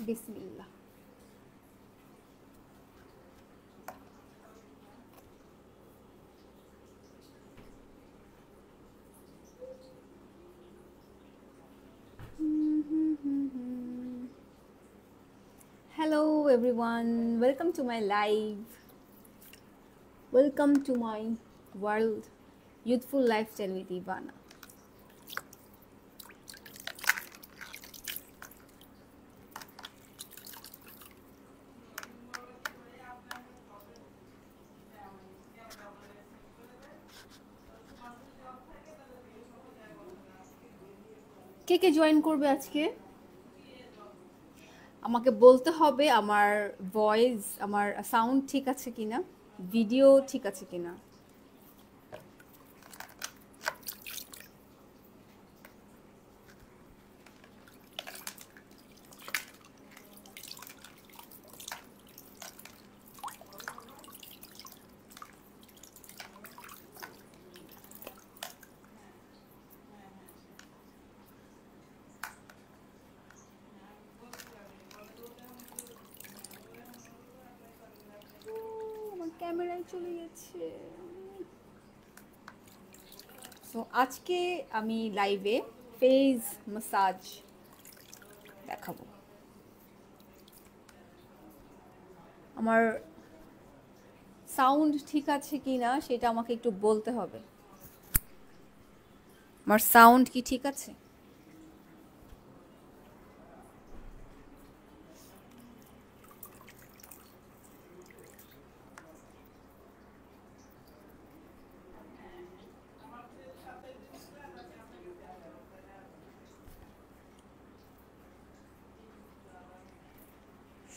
বিসমিল্লাহ। Hello everyone, welcome to my live. Welcome to my world, Youthful Lifestyle with Ivana. K K join করবে আজকে? আমাকে বলতে হবে আমার ভয়েস, আমার সাউন্ড ঠিক আছে কিনা, ভিডিও ঠিক আছে কিনা। ক্যামেরায় চলে গেছে। সো আজকে আমি লাইভে ফেস ম্যাসাজ দেখাবো। আমার সাউন্ড ঠিক আছে কিনা সেটা আমাকে একটু বলতে হবে। আমার সাউন্ড কি ঠিক আছে?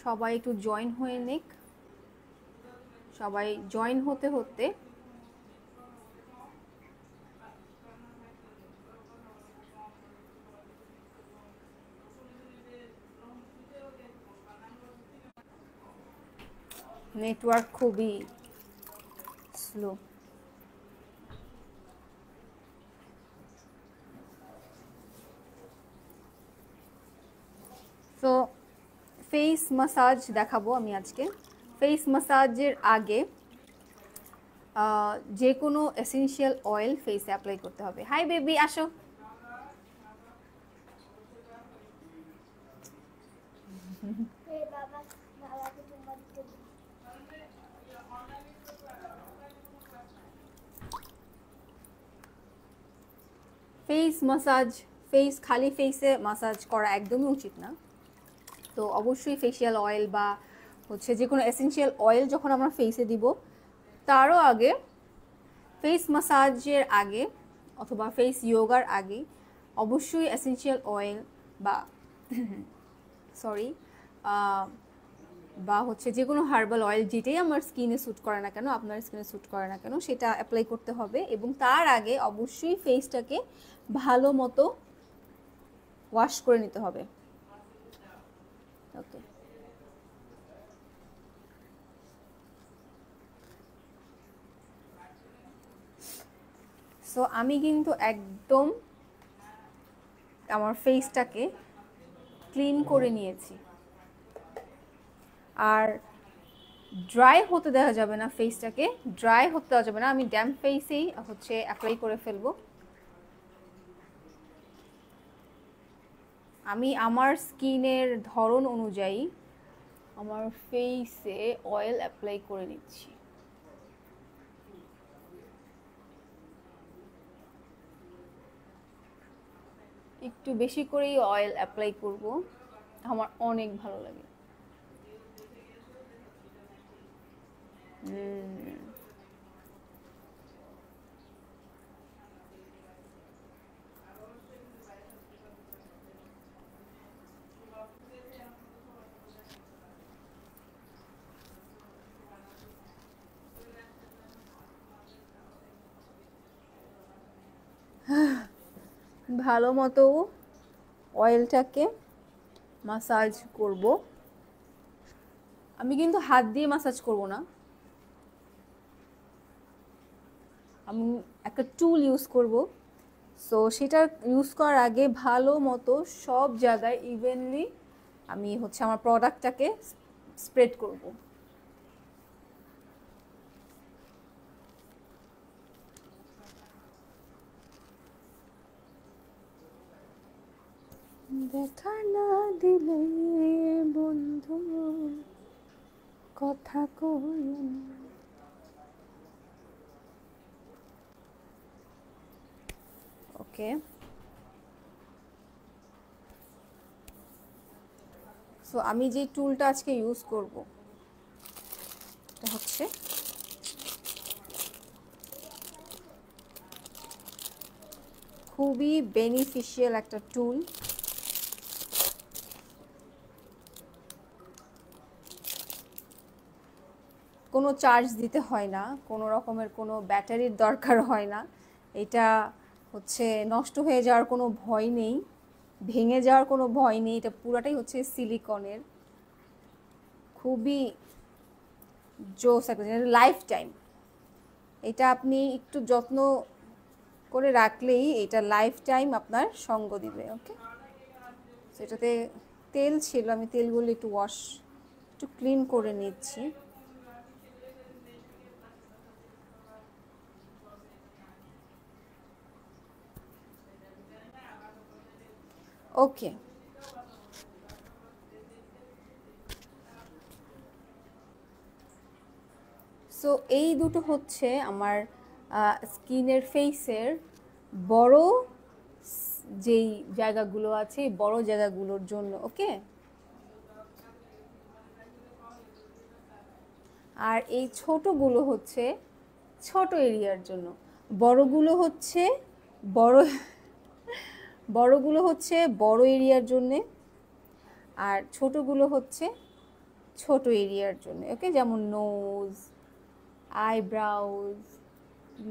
সবাই একটু জয়েন হয়ে নিক। সবাই জয়েন হতে হতে নেটওয়ার্ক খুবই স্লো। তো ফেস ম্যাসাজ দেখাবো আমি আজকে। ফেস ম্যাসাজের আগে যে কোনো এসেনশিয়াল অয়েল ফেসে অ্যাপ্লাই করতে হবে। হাই বেবি, আসো। ফেস ম্যাসাজ, খালি ফেসে ম্যাসাজ করা একদমই উচিত না। তো অবশ্যই ফেশিয়াল অয়েল বা হচ্ছে যে কোনো এসেনশিয়াল অয়েল যখন আমরা ফেসে দিব, তারও আগে ফেস ম্যাসাজের আগে অথবা ফেস ইয়োগার আগে অবশ্যই এসেনশিয়াল অয়েল বা বা হচ্ছে যে কোনো হার্বাল অয়েল, যেটাই আমার স্কিনে স্যুট করে না কেন, আপনার স্কিনে স্যুট করে না কেন, সেটা অ্যাপ্লাই করতে হবে। এবং তার আগে অবশ্যই ফেসটাকে ভালো মতো ওয়াশ করে নিতে হবে। ওকে, সো আমি কিন্তু একদম আমার ফেসটাকে ক্লিন করে নিয়েছি। আর ড্রাই হতে দেওয়া যাবে না, ফেসটাকে ড্রাই হতে দেওয়া যাবে না। আমি ড্যাম্প ফেসেই হচ্ছে অ্যাপ্লাই করে ফেলবো। আমি আমার স্কিনের ধরন অনুযায়ী আমার ফেসে অয়েল অ্যাপ্লাই করে নিচ্ছি। একটু বেশি করেই অয়েল অ্যাপ্লাই করব, আমার অনেক ভালো লাগে। ভালো মতো অয়েলটাকে মাসাজ করব। আমি কিন্তু হাত দিয়ে মাসাজ করব না, আমি একটা টুল ইউজ করব। সো সেটা ইউজ করার আগে ভালো মতো সব জায়গায় ইভেনলি আমি হচ্ছে আমার প্রোডাক্টটাকে স্প্রেড করব। দেখা না দিলে বন্ধু কথা কইও না। ওকে, সো আমি যে টুলটা আজকে ইউজ করব এটা হচ্ছে খুবই বেনিফিশিয়াল একটা টুল। কোনো চার্জ দিতে হয় না, কোনো রকমের কোনো ব্যাটারির দরকার হয় না। এটা হচ্ছে নষ্ট হয়ে যাওয়ার কোনো ভয় নেই, ভেঙে যাওয়ার কোনো ভয় নেই। এটা পুরাটাই হচ্ছে সিলিকনের, খুবই জোস একটা জিনিস, লাইফ টাইম। এটা আপনি একটু যত্ন করে রাখলেই এটা লাইফ টাইম আপনার সঙ্গ দিবে। ওকে, সেটাতে তেল ছিল, আমি তেলগুলো একটু ক্লিন করে নিচ্ছি। ওকে, সো এই দুটো হচ্ছে আমার স্কিনের ফেসের বড় যেই জায়গাগুলো আছে, এই বড় জায়গাগুলোর জন্য। ওকে, আর এই ছোটগুলো হচ্ছে ছোট এরিয়ার জন্য। বড়গুলো হচ্ছে বড় বড়গুলো হচ্ছে বড় এরিয়ার জন্যে, আর ছোটগুলো হচ্ছে ছোট এরিয়ার জন্য। ওকে, যেমন নোজ, আইব্রাউজ,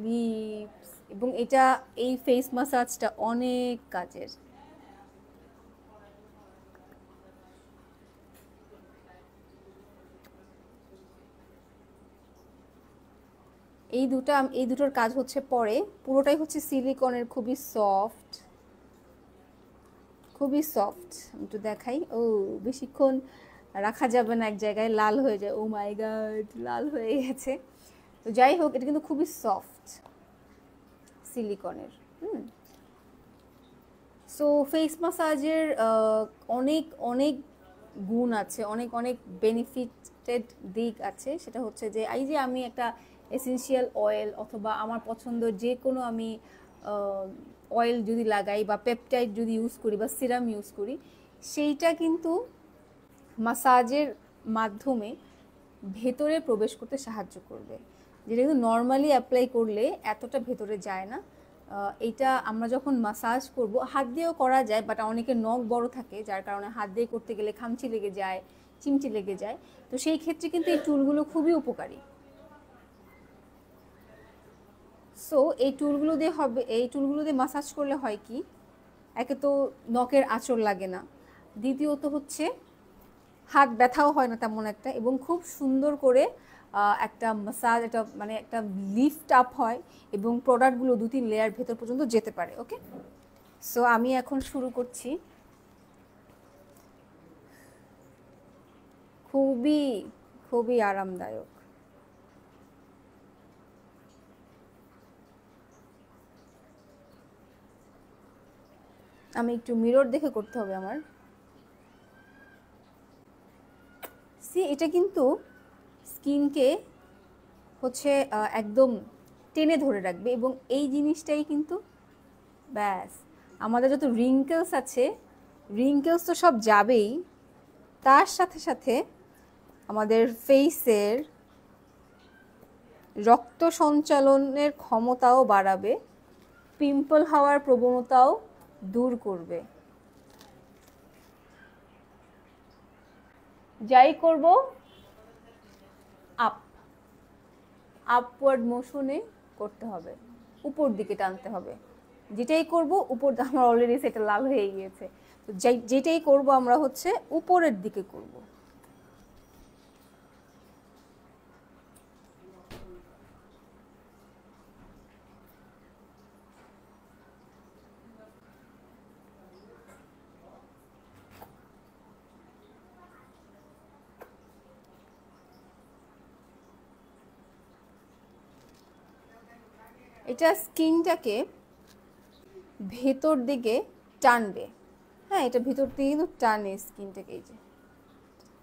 লিপস। এবং এটা এই ফেস ম্যাসাজটা অনেক কাজের। এই দুটোর কাজ হচ্ছে পরে, পুরোটাই হচ্ছে সিলিকনের, খুবই সফট, খুবই সফট। একটু দেখাই। ও, বেশিক্ষণ রাখা যাবে না এক জায়গায়, লাল হয়ে যায়। ও মাই গড, লাল হয়ে গেছে। তো যাই হোক, এটা কিন্তু খুবই সফট সিলিকনের। সো ফেস ম্যাসাজের অনেক অনেক গুণ আছে, অনেক অনেক বেনিফিটেড দিক আছে। সেটা হচ্ছে যে এই যে আমি একটা এসেনশিয়াল অয়েল অথবা আমার পছন্দের যে কোনো আমি অয়েল যদি লাগাই বা পেপটাইড যদি ইউজ করি বা সিরাম ইউজ করি, সেইটা কিন্তু মাসাজের মাধ্যমে ভেতরে প্রবেশ করতে সাহায্য করবে, যেটা কিন্তু নর্মালি অ্যাপ্লাই করলে এতটা ভেতরে যায় না। এইটা আমরা যখন মাসাজ করব, হাত দিয়েও করা যায়, বাট অনেকের নখ বড় থাকে, যার কারণে হাত দিয়ে করতে গেলে খামচি লেগে যায়, চিমটি লেগে যায়। তো সেই ক্ষেত্রে কিন্তু এই টুলগুলো খুবই উপকারী। সো এই টুলগুলো দিয়ে মাসাজ করলে হয় কি, একে তো নখের আঁচড় লাগে না, দ্বিতীয়ত হচ্ছে হাত ব্যথাও হয় না তেমন একটা, এবং খুব সুন্দর করে একটা মাসাজ, একটা মানে একটা লিফট আপ হয়, এবং প্রোডাক্টগুলো 2-3 লেয়ার ভেতর পর্যন্ত যেতে পারে। ওকে, সো আমি এখন শুরু করছি। খুবই খুবই আরামদায়ক। আমি একটু মিরর দেখে করতে হবে আমার। এটা কিন্তু স্কিনকে হচ্ছে একদম টেনে ধরে রাখবে, এবং এই জিনিসটাই কিন্তু ব্যাস, আমাদের যত রিঙ্কেলস আছে, রিঙ্কেলস তো সব যাবেই, তার সাথে সাথে আমাদের ফেসের রক্ত সঞ্চালনের ক্ষমতাও বাড়াবে, পিম্পল হওয়ার প্রবণতাও দূর করবে। যাই করব, আপওয়ার্ড মোশনে করতে হবে, উপর দিকে টানতে হবে। যেটাই করব উপর, আমার অলরেডি সেটা লাল হয়ে গিয়েছে, তো যেটাই করব আমরা হচ্ছে উপরের দিকে করব। এটা স্কিনটাকে ভেতর দিকে টানবে। হ্যাঁ, এটা ভেতর দিকে কিন্তু টানে স্কিনটাকে, এই যে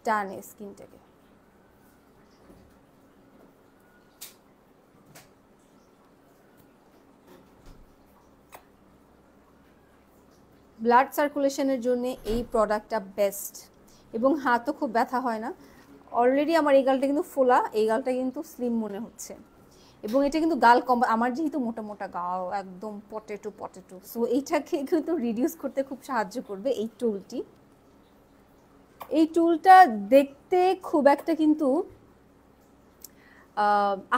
টানে স্কিনটাকে। ব্লাড সার্কুলেশনের জন্য এই প্রোডাক্টটা বেস্ট, এবং হাতও খুব ব্যথা হয় না। অলরেডি আমার এই গালটা কিন্তু ফোলা, এই গালটা কিন্তু স্লিম মনে হচ্ছে, এবং এটা কিন্তু গাল কম, আমার যেহেতু মোটা মোটা গাল একদম পটেটো পটেটো, সো এইটাকে কিন্তু রিডিউস করতে খুব সাহায্য করবে এই টুলটি। এই টুলটা দেখতে খুব একটা কিন্তু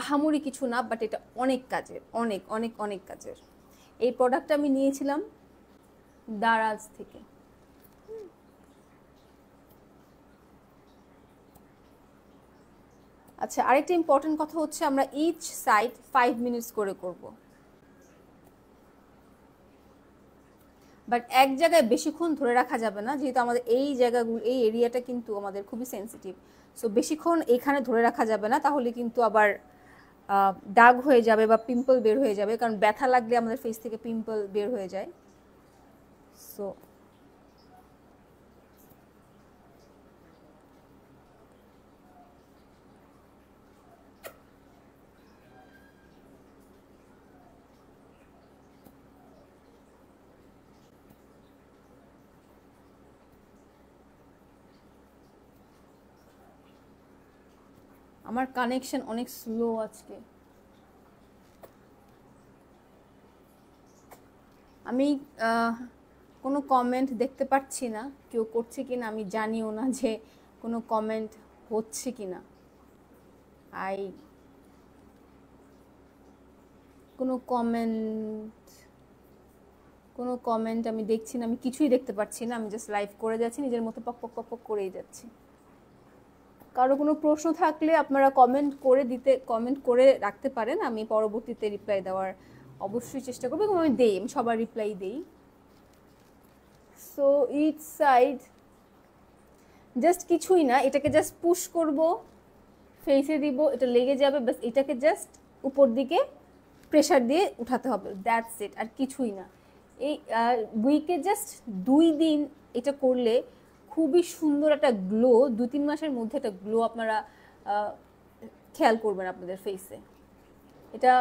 আহামরি কিছু না, বাট এটা অনেক কাজের, অনেক অনেক অনেক কাজের। এই প্রোডাক্টটা আমি নিয়েছিলাম দারাজ থেকে। আচ্ছা, আরেকটা ইম্পর্টেন্ট কথা হচ্ছে আমরা ইচ সাইড 5 মিনিটস করে করব, বাট এক জায়গায় বেশিক্ষণ ধরে রাখা যাবে না, যেহেতু আমাদের এই জায়গাগুলো, এই এরিয়াটা কিন্তু আমাদের খুবই সেন্সিটিভ। সো বেশিক্ষণ এখানে ধরে রাখা যাবে না, তাহলে কিন্তু আবার দাগ হয়ে যাবে বা পিম্পল বের হয়ে যাবে, কারণ ব্যথা লাগলে আমাদের ফেস থেকে পিম্পল বের হয়ে যায়। সো আমার কানেকশন অনেক স্লো আজকে। আমি কোনো কমেন্ট দেখতে পাচ্ছি না, কেউ করছে কি না আমি জানিও না যে কোনো কমেন্ট হচ্ছে কি না। কোনো কমেন্ট আমি দেখছি না, আমি কিছুই দেখতে পাচ্ছি না, আমি জাস্ট লাইভ করে যাচ্ছি, নিজের মতো পক পক পক পক করেই যাচ্ছি। কারো কোনো প্রশ্ন থাকলে আপনারা কমেন্ট করে রাখতে পারেন, আমি পরবর্তীতে রিপ্লাই দেওয়ার অবশ্যই চেষ্টা করবো, এবং আমি সবার রিপ্লাই দেই। সো ইচ সাইড জাস্ট কিছুই না, এটাকে জাস্ট পুশ করব, ফেসে দিব, এটা লেগে যাবে, বাস এটাকে জাস্ট উপর দিকে প্রেশার দিয়ে উঠাতে হবে, দ্যাটস ইট, আর কিছুই না। এই উইকে জাস্ট 2 দিন এটা করলে খুবই সুন্দর একটা গ্লো, 2-3 মাসের মধ্যে একটা গ্লো আপনারা খেয়াল করবেন আপনাদের ফেসে। এটা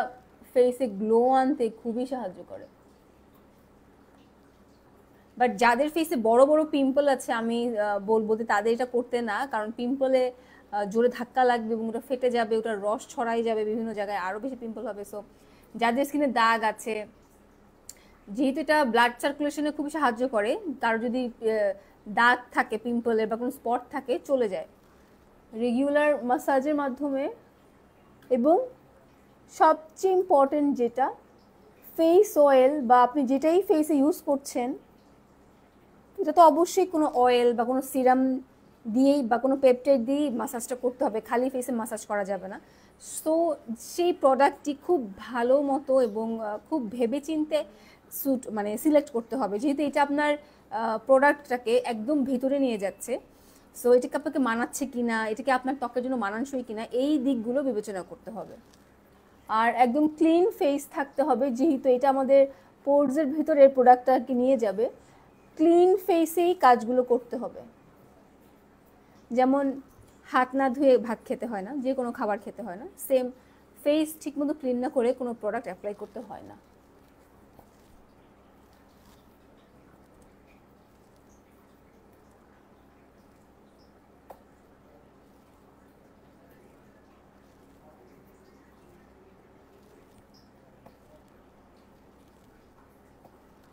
ফেসে গ্লো আনতে খুবই সাহায্য করে। বাট যাদের ফেসে বড় বড় পিম্পল আছে, আমি বলবো যে তাদের এটা করতে না, কারণ পিম্পলে জোরে ধাক্কা লাগবে এবং ওটা ফেটে যাবে, ওটার রস ছড়াই যাবে বিভিন্ন জায়গায়, আরও বেশি পিম্পল হবে। সো যাদের স্কিনে দাগ আছে, যেহেতু এটা ব্লাড সার্কুলেশনে খুবই সাহায্য করে, তার যদি দাগ থাকে পিম্পলের বা কোনো স্পট থাকে, চলে যায় রেগুলার মাসাজের মাধ্যমে। এবং সবচেয়ে ইম্পর্টেন্ট যেটা, ফেস অয়েল বা আপনি যেটাই ফেসে ইউজ করছেন, এটা তো অবশ্যই কোনো অয়েল বা কোনো সিরাম দিয়েই বা কোনো পেপটাইড দিয়েই মাসাজটা করতে হবে, খালি ফেসে মাসাজ করা যাবে না। সো সেই প্রোডাক্টটি খুব ভালো মতো এবং খুব ভেবেচিন্তে সিলেক্ট করতে হবে, যেহেতু এটা আপনার প্রোডাক্টটাকে একদম ভেতরে নিয়ে যাচ্ছে। সো এটাকে আপনাকে মানাচ্ছে কিনা, এটাকে আপনার ত্বকের জন্য মানানসই কিনা, এই দিকগুলো বিবেচনা করতে হবে। আর একদম ক্লিন ফেস থাকতে হবে, যেহেতু এটা আমাদের পোরসের ভিতরে প্রোডাক্টটাকে নিয়ে যাবে। ক্লিন ফেসেই কাজগুলো করতে হবে, যেমন হাত না ধুয়ে ভাত খেতে হয় না, যে কোনো খাবার খেতে হয় না, সেম ফেস ঠিকমতো ক্লিন না করে কোনো প্রোডাক্ট অ্যাপ্লাই করতে হয় না।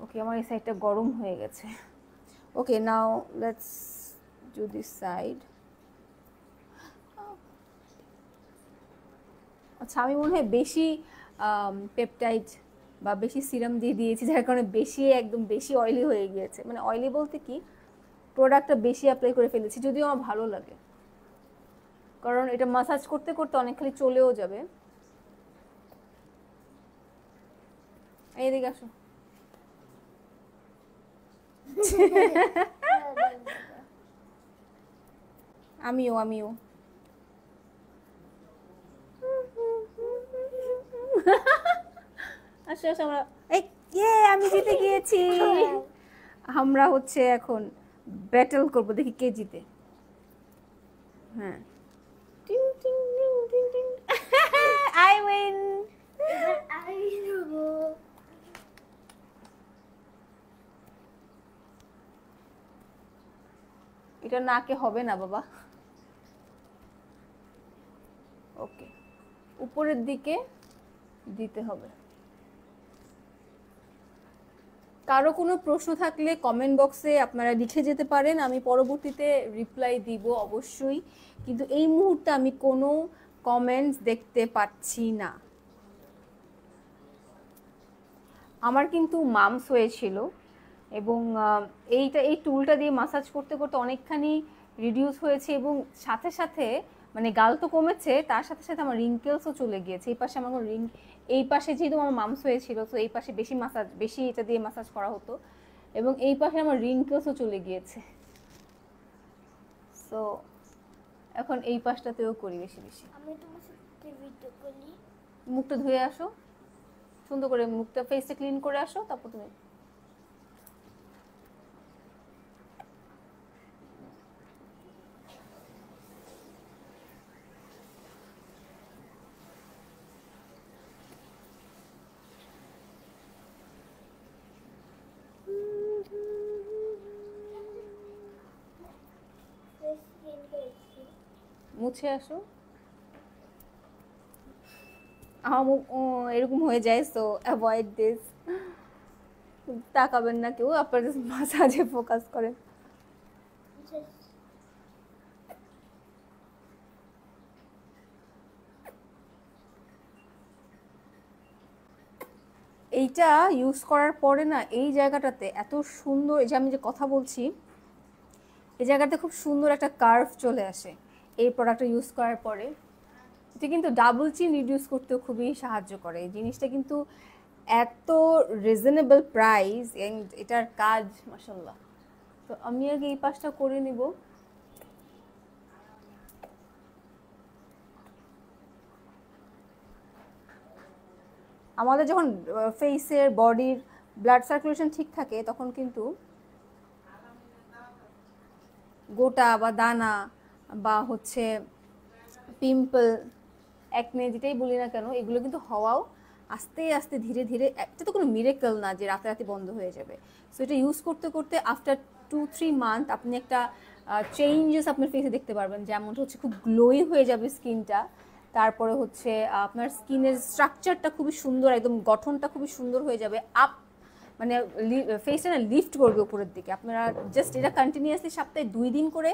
ওকে, আমার এই সাইডটা গরম হয়ে গেছে। Okay, now let's do this side. আচ্ছা, আমি মনে হয় বেশি পেপটাইড বা বেশি সিরাম দিয়ে দিয়েছি, যার কারণে একদম বেশি অয়েলি হয়ে গিয়েছে। মানে অয়েলি বলতে কি, প্রোডাক্টটা বেশি অ্যাপ্লাই করে ফেলেছি, যদিও আমার ভালো লাগে, কারণ এটা মাসাজ করতে করতে অনেক খালি চলেও যাবে। এইদিকে আসো। আমিও আসো আসো আমরা এই আমি জিতে গিয়েছি। আমরা হচ্ছে এখন ব্যাটল করব, দেখি কে জিতে। হ্যাঁ, টিং টিং টিং টিং টিং। I win. এবার আমি নেব। এটা নাকে হবে না বাবা। ওকে, উপরের দিকে দিতে হবে। কারো কোনো প্রশ্ন থাকলে কমেন্ট বক্সে আপনারা লিখে যেতে পারেন, আমি পরবর্তীতে রিপ্লাই দিব অবশ্যই, কিন্তু এই মুহূর্তে আমি কোনো কমেন্টস দেখতে পাচ্ছি না। আমার কিন্তু মামস হয়েছিল এবং এই টুলটা দিয়ে মাসাজ করতে করতে অনেকখানি রিডিউস হয়েছে এবং সাথে সাথে মানে গাল তো কমেছে, তার সাথে সাথে আমার রিঙ্কেলসও চলে গিয়েছে। এই পাশে আমার এই পাশে যেহেতু আমার মামস হয়েছিল, তো এই পাশে বেশি এটা দিয়ে মাসাজ করা হতো এবং এই পাশে আমার রিঙ্কেলসও চলে গিয়েছে। সো এখন এই পাশটাতেও করি বেশি বেশি। আমি তোমার সাথে ভিডিও করি। মুখটা ধুয়ে আসো, সুন্দর করে মুখটা ফেসটা ক্লিন করে আসো, তারপর তুমি মুছে আসো। আমার মুখ এরকম হয়ে যায়, সো অ্যাভয়েড দিস। তাকাবেন না কেউ, আপনারা মাসাজে ফোকাস করেন। এইটা ইউজ করার পরে না এই জায়গাটাতে এত সুন্দর, এই যে আমি যে কথা বলছি এই জায়গাতে খুব সুন্দর একটা কার্ভ চলে আসে এই প্রোডাক্টটা ইউজ করার পরে। এটা কিন্তু ডাবল চিন রিডিউস করতেও খুবই সাহায্য করে। এই জিনিসটা কিন্তু এত রিজনেবল প্রাইস এন্ড এটার কাজ মাশাআল্লাহ। তো আমি আগে এই পাশটা করে নিব। আমাদের যখন ফেসের বডির ব্লাড সার্কুলেশন ঠিক থাকে তখন কিন্তু গোটা বা দানা বা হচ্ছে পিম্পল, একনে যেটাই বলি না কেন, এগুলো কিন্তু হওয়াও আস্তে আস্তে ধীরে ধীরে, এটা তো কোনো মিরেকল না যে রাতারাতি বন্ধ হয়ে যাবে। সো এটা ইউজ করতে করতে আফটার 2-3 মান্থ আপনি একটা চেঞ্জেস আপনার ফেসে দেখতে পারবেন। যেমন হচ্ছে খুব গ্লোই হয়ে যাবে স্কিনটা, তারপরে হচ্ছে আপনার স্কিনের স্ট্রাকচারটা খুবই সুন্দর, একদম গঠনটা খুবই সুন্দর হয়ে যাবে। মানে ফেসটা না লিফট করবে উপরের দিকে। আপনারা জাস্ট এটা কন্টিনিউয়াসলি সপ্তাহে 2 দিন করে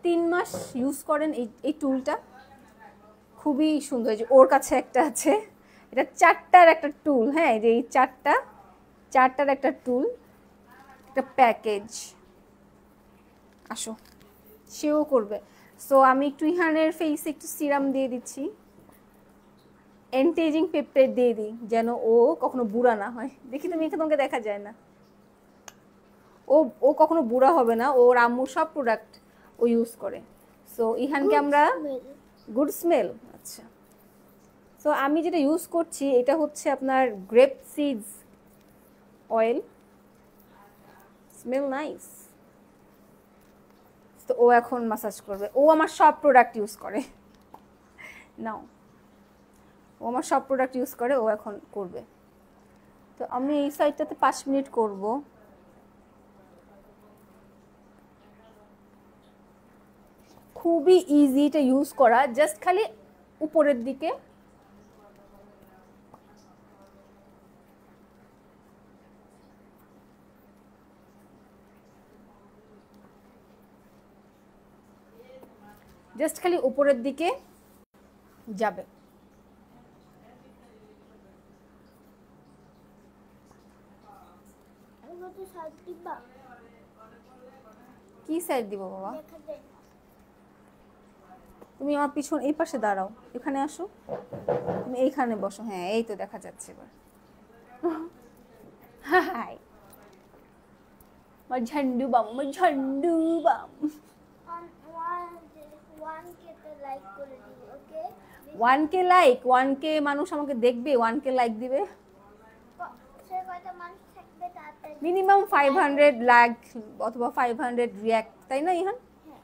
3 মাস ইউজ করেন এই টুলটা, খুবই সুন্দর। যে ওর কাছে একটা আছে, এটা 4টার একটা টুল। হ্যাঁ, যে এই 4টার একটা টুল, একটা প্যাকেজ। আসো, সেও করবে। সো আমি একটু ইহানের ফেসে একটু সিরাম দিয়ে দিচ্ছি, অ্যান্টি-এজিং পেপটাইড দিয়ে দিই যেন ও কখনো বুড়া না হয়। দেখি তুমি এখানে তোমাকে দেখা যায় না, ও কখনো বুড়া হবে না। ওর আম্মুর সব প্রোডাক্ট ও ইউজ করে। সো ইহানকে আমরা গুড স্মেল। আচ্ছা, সো আমি যেটা ইউজ করছি এটা হচ্ছে আপনার grape seeds oil, smell nice. তো ও এখন মাসাজ করবে। ও আমার সব প্রোডাক্ট ইউজ করে, নাও ও আমার সব প্রোডাক্ট ইউজ করে, ও এখন করবে। তো আমি এই সাইডটাতে 5 মিনিট করব। খুবই ইজি এটা ইউজ করা, জাস্ট খালি উপরের দিকে জাস্ট খালি উপরের দিকে যাবে। কি সাইড দিব বাবা? তুমি আমার পিছন এই পাশে দাঁড়াও, এখানে আসো, তুমি এইখানে বসো। হ্যাঁ, এই তো দেখা যাচ্ছে এবার। হাই আমার ঝন্ডু বাম, আমার ঝন্ডু বাম। 1K লাইক, 1K মানুষ আমাকে দেখবে, 1K লাইক দিবে। মিনিমাম 500 লাগ অথবা 500 রিয়াক্ট, তাই না ইহান? হ্যাঁ।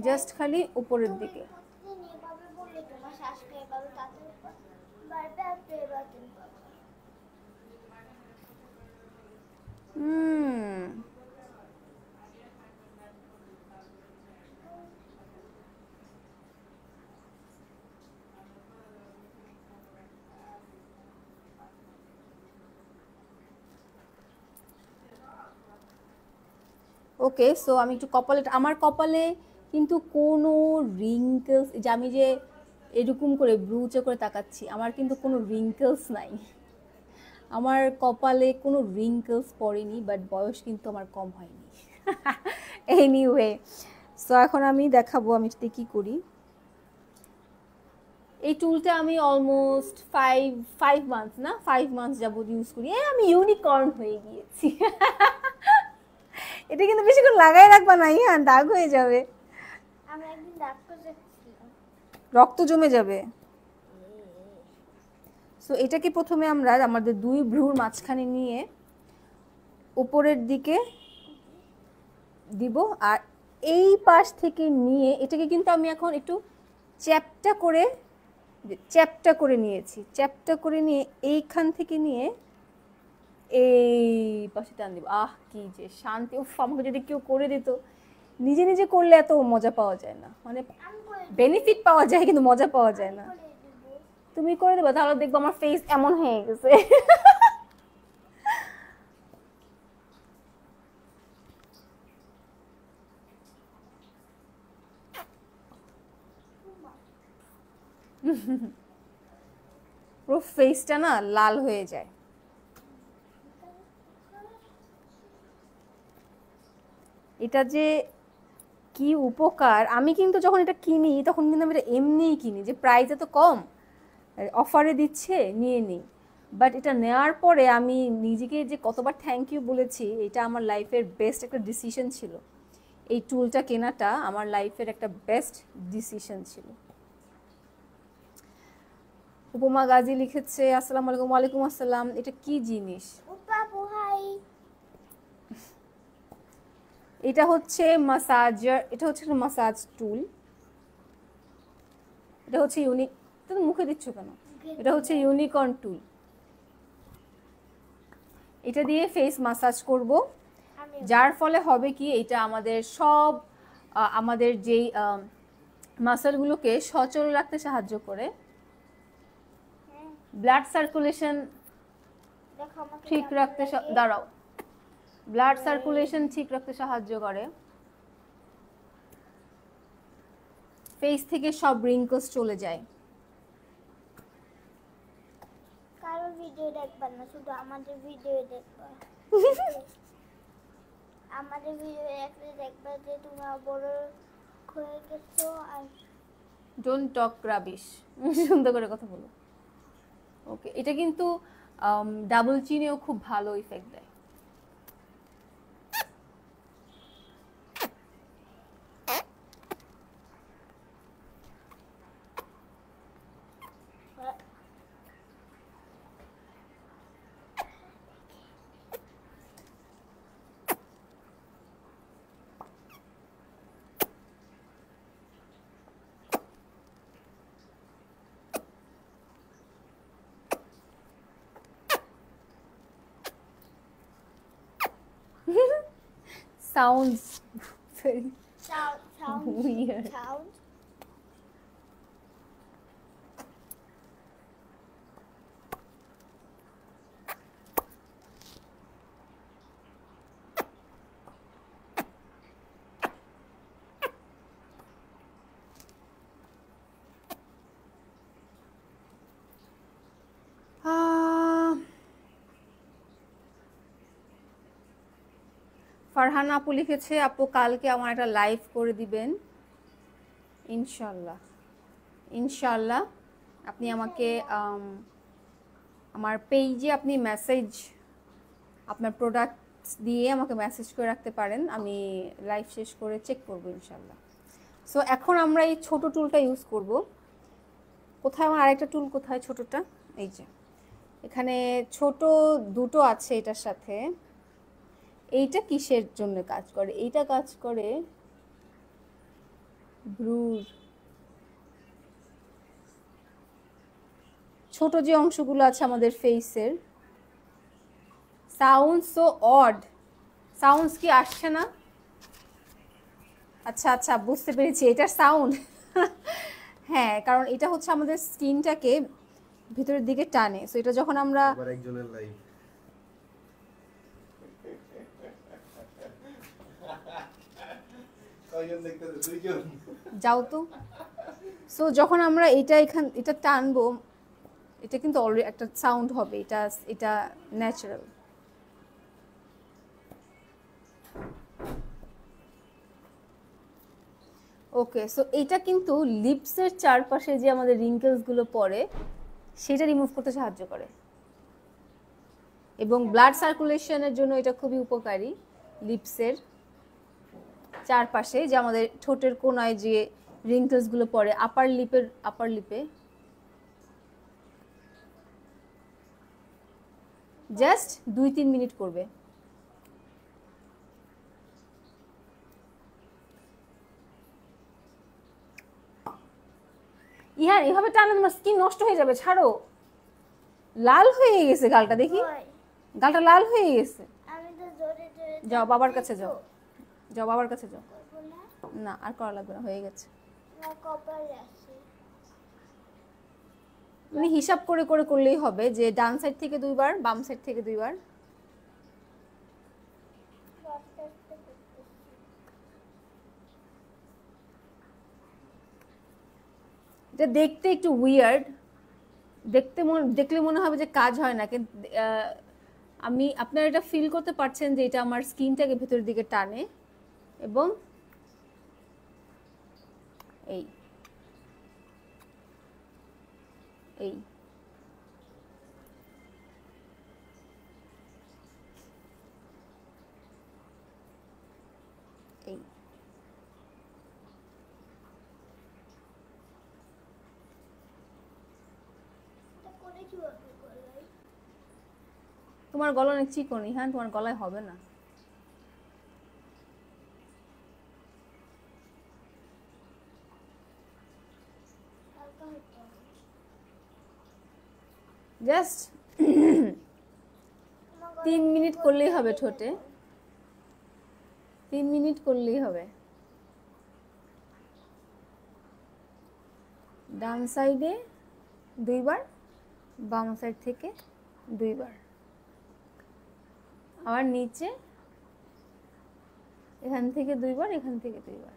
জাস্ট খালি উপরের তুমি দিকে। প্রতিদিন এভাবে বললে তোমার শ্বাসকে এভাবে তাড়াতাড়ি বাড়বে আর এবার তুমি পাবে। ওকে, সো আমি একটু কপালে, আমার কপালে কিন্তু কোনো রিঙ্কেলস, যে আমি যে এরকম করে ব্রুচে করে তাকাচ্ছি, আমার কিন্তু কোনো রিঙ্কেলস নাই। আমার কপালে কোনো রিঙ্কেলস পড়েনি, বাট বয়স কিন্তু আমার কম হয়নি। এনিওয়ে, সো এখন আমি দেখাবো আমি সাথে কি করি। এই টুলটা আমি অলমোস্ট 5 মান্থস না 5 মান্থস যাবত ইউজ করি। আমি ইউনিকর্ন হয়ে গিয়েছি। এটা কিন্তু বেশিক্ষণ লাগাই রাখবা না, হ্যাঁ দাগ হয়ে যাবে, আমি একদিন ডাক্তার দেখছিলাম, রক্ত জমে যাবে। সো এটাকে প্রথমে আমরা আমাদের দুই ভ্রুর মাঝখানে নিয়ে উপরের দিকে দিব, আর এই পাশ থেকে নিয়ে এটাকে কিন্তু আমি এখন একটু চ্যাপটা করে নিয়েছি। চ্যাপটা করে নিয়ে এইখান থেকে নিয়ে এই পাশে টান দিব। আহ কি যে শান্তি! উফ, আমাকে যদি কেউ করে দিত। নিজে নিজে করলে এত মজা পাওয়া যায় না, মানে আমি করে বেনিফিট পাওয়া যায় কিন্তু মজা পাওয়া যায় না। করে দিব। তুমি করে দেবো, তাহলে দেখবো আমার ফেস এমন হয়ে গেছে। পুরো ফেসটা না লাল হয়ে যায়। এটা যে কি উপকার! আমি কিন্তু যখন এটা কিনি তখন কিন্তু আমি এটা এমনিই কিনি, যে প্রাইস এত কম, অফারে দিচ্ছে নিয়ে নিই। বাট এটা নেওয়ার পরে আমি নিজেকে যে কতবার থ্যাংক ইউ বলেছি। এটা আমার লাইফের বেস্ট একটা ডিসিশন ছিল। এই টুলটা কেনাটা আমার লাইফের একটা বেস্ট ডিসিশন ছিল। উপমা গাজী লিখেছে, আসসালামু আলাইকুম। ওয়ালাইকুম আসসালাম। এটা কি জিনিস? উপা পোহাই। এটা হচ্ছে মাসাজার, এটা হচ্ছে একটা মাসাজ টুল। এটা হচ্ছে ইউনিক, তুমি মুখে দিচ্ছ কেন? এটা হচ্ছে ইউনিকর্ন টুল। এটা দিয়ে ফেস মাসাজ করব, যার ফলে হবে কি, এটা আমাদের সব আমাদের যেই মাসলগুলোকে সচল রাখতে সাহায্য করে, ব্লাড সার্কুলেশন দেখো আমাকে ঠিক রাখতে, দাঁড়াও, ব্লাড সার্কুলেশন ঠিক রাখতে সাহায্য করে। ফেস থেকে সব রিঙ্কলস চলে যায়। কারো ভিডিও দেখবা না, শুধু আমাদের ভিডিও দেখবা। আমাদের ভিডিও দেখবা যে তোমরা বড় হয়ে গেছো। আর ডোন্ট টক রাবিশ, সুন্দর করে কথা বলো। ওকে, এটা কিন্তু ডাবল চিনেও খুব ভালো ইফেক্ট দেয়। Sounds very weird. sound. Farhana আপু লিখেছে, আপু কালকে আমার একটা লাইভ করে দিবেন ইনশাল্লাহ। ইনশাল্লাহ আপনি আমাকে আমার পেজে আপনি মেসেজ, আপনার প্রোডাক্টস দিয়ে আমাকে মেসেজ করে রাখতে পারেন। আমি লাইভ শেষ করে চেক করব ইনশাল্লাহ। সো এখন আমরা এই ছোট টুলটা ইউজ করব। কোথায় আমার আরেকটা টুল, কোথায় ছোটটা? এই যে এখানে ছোট দুটো আছে এটার সাথে। এইটা কিসের জন্য কাজ করে? এইটা কাজ করে ব্রুর ছোট যে অংশগুলো আছে আমাদের ফেসের। সাউন্ড সো অড, সাউন্ডস কি আসছে না? আচ্ছা আচ্ছা, বুঝতে পেরেছি এটার সাউন্ড। হ্যাঁ, কারণ এটা হচ্ছে আমাদের স্কিনটাকে ভিতরের দিকে টানে। সো এটা যখন আমরা আবার একজনের লাইভ কয়জন দেখতেছে? দুইজন। যাও তো। সো যখন আমরা এটা টানবো, এটা কিন্তু অলরেডি একটা সাউন্ড হবে। এটা ন্যাচারাল। ওকে, সো এটা কিন্তু লিপসের চারপাশে যে আমাদের রিঙ্কেলসগুলো পড়ে সেটা রিমুভ করতে সাহায্য করে, এবং ব্লাড সার্কুলেশনের জন্য এটা খুবই উপকারী। লিপসের চারপাশে যে আমাদের ঠোঁটের কোনায় যে রিঙ্কেলসগুলো পড়ে আপার লিপে জাস্ট 2-3 মিনিট করবে। ইহার এভাবে টানলে তোমার স্কিন নষ্ট হয়ে যাবে, ছাড়ো। লাল হয়ে গেছে গালটা, দেখি কই? গালটা লাল হয়ে গেছে। আমি তো জোরে জোরে যাও বাবার চাপছি কাছে তো। যাও, যাও বাবার কাছে যাও। করবো না? না আর করা লাগবে না, হয়ে গেছে। না, কপালে আছে। মানে হিসাব করে করে করলেই হবে, যে ডান সাইড থেকে 2 বার, বাম সাইড থেকে 2 বার। আস্তে আস্তে করতেছি। এটা দেখতে একটু উইয়ার্ড, দেখলে মনে হবে যে কাজ হয় না, কিন্তু আপনারা এটা ফিল করতে পারছেন যে এটা আমার স্কিনটাকে ভেতরের দিকে টানে। এবং এই এই এই এটা করে কিভাবে করলাই? তোমার গলা অনেক চিকনি, হ্যাঁ তোমার গলায় হবে না। হালকা হতে হবে। জাস্ট আমার গলায় 3 মিনিট কি করলেই করতে হবে হবে ঠোঁটে, বলো? 3 মিনিট করলেই হবে। ডান সাইডে 2 বার, বাম সাইড থেকে 2 বার, আবার নিচে এখান থেকে 2 বার, এখান থেকে 2 বার।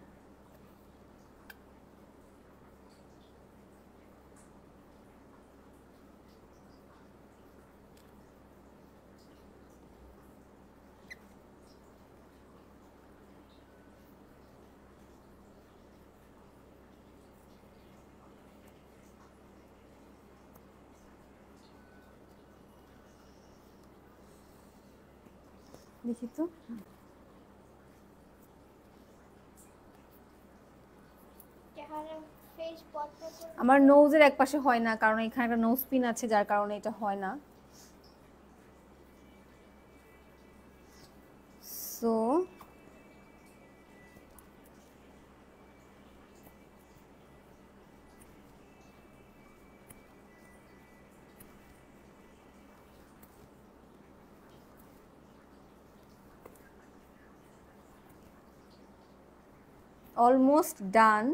দেখি তো। এখানে ফেস পটটা করে আমার নোজের এক পাশে হয় না, কারণ এখানে একটা নোজ পিন আছে, যার কারণে এটা হয় না। So almost done.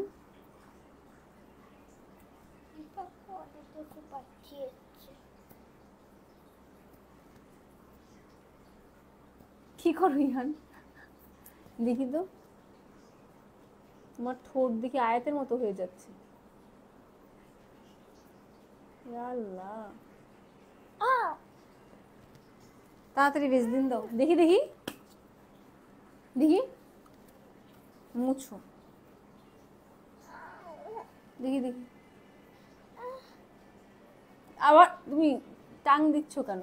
অনেক কিছু পাঠিয়েছে। কি করো ইহান, দেখি তো। তোমার ঠোঁট দেখি আয়াতের মতো হয়ে যাচ্ছে। ইয়া আল্লাহ, তাড়াতাড়ি দিন দাও, দেখি দেখি দেখি, মুছো, দেখি দেখি। আবার তুমি টাং দিচ্ছ কেন?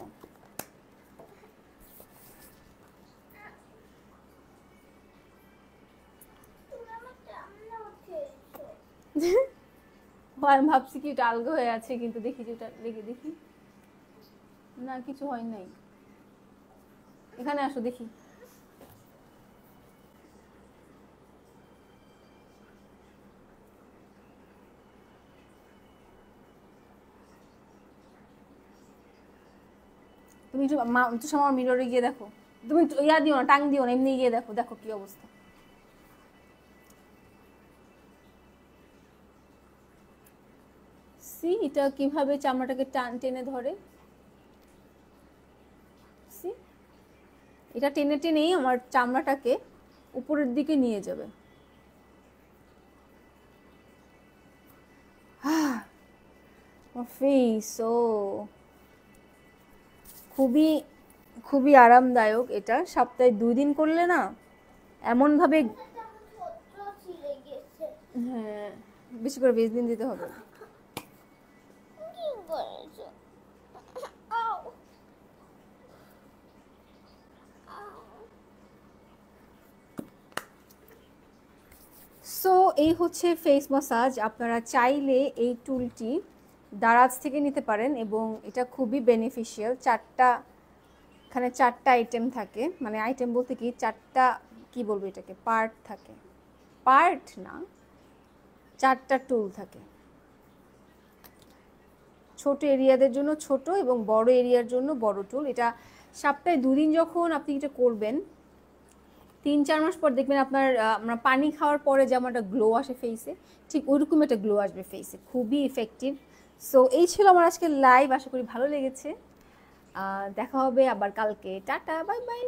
তুমি আমার সামনে উঠেছো। আমি ভাবছি কি ওটা আলগা হয়ে আছে, কিন্তু দেখি যে ওটা লেগে, দেখি না কিছু হয় নাই, এখানে আসো দেখি। তুমি একটু আমার মিররে গিয়ে দেখো, তুমি ইয়া দিও না, টাং দিও না, এমনি গিয়ে দেখো, দেখো কি অবস্থা। সি এটা কিভাবে চামড়াটাকে টেনে ধরে, সি এটা টেনে টেনেই আমার চামড়াটাকে উপরের দিকে নিয়ে যাবে। ফেস ও খুবই খুবই আরামদায়ক। এটা সপ্তাহে 2 দিন করলে না এমনভাবে, হ্যাঁ বেশি করে ভেজলিন দিতে হবে। কি করেছো? আউ আউ সো এই হচ্ছে ফেস ম্যাসাজ। আপনারা চাইলে এই টুলটি দারাজ থেকে নিতে পারেন এবং এটা খুবই বেনিফিশিয়াল। এখানে 4টা আইটেম থাকে, মানে আইটেম বলতে কি 4টা, কি বলবো এটাকে, পার্ট থাকে, পার্ট না 4টা টুল থাকে। ছোট এরিয়াদের জন্য ছোট এবং বড় এরিয়ার জন্য বড় টুল। এটা সপ্তাহে 2 দিন যখন আপনি এটা করবেন, 3-4 মাস পর দেখবেন আপনার আমরা পানি খাওয়ার পরে যেমন একটা গ্লো আসে ফেসে, ঠিক ওইরকম একটা গ্লো আসবে ফেসে, খুবই ইফেক্টিভ। সো এই ছিল আমার আজকে লাইভ, আশা করি ভালো লেগেছে। দেখা হবে আবার কালকে। Tata, bye bye.